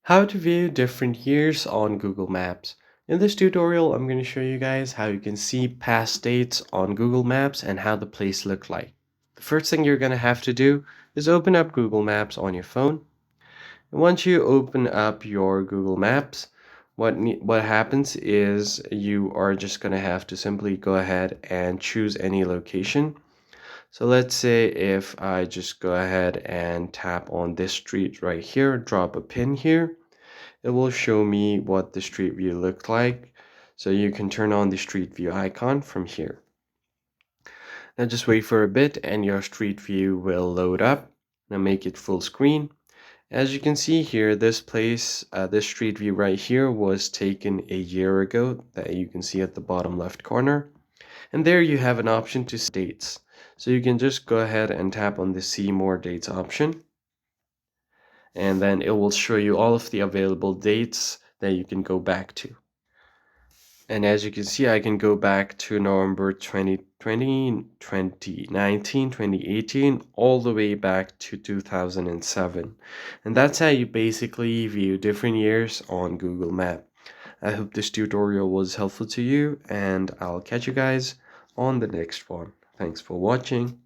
How to view different years on Google Maps. In this tutorial, I'm going to show you guys how you can see past dates on Google Maps and how the place look like. The first thing you're going to have to do is open up Google Maps on your phone. And once you open up your Google Maps, what happens is you are just going to have to simply go ahead and choose any location. So let's say if I just go ahead and tap on this street right here, drop a pin here, it will show me what the street view looked like. So you can turn on the street view icon from here. Now just wait for a bit and your street view will load up. Now make it full screen. As you can see here, this street view right here was taken a year ago that you can see at the bottom left corner. And there you have an option to see dates. So you can just go ahead and tap on the see more dates option. And then it will show you all of the available dates that you can go back to. And as you can see, I can go back to November 2020, 2019, 2018, all the way back to 2007. And that's how you basically view different years on Google Map. I hope this tutorial was helpful to you, and I'll catch you guys on the next one. Thanks for watching.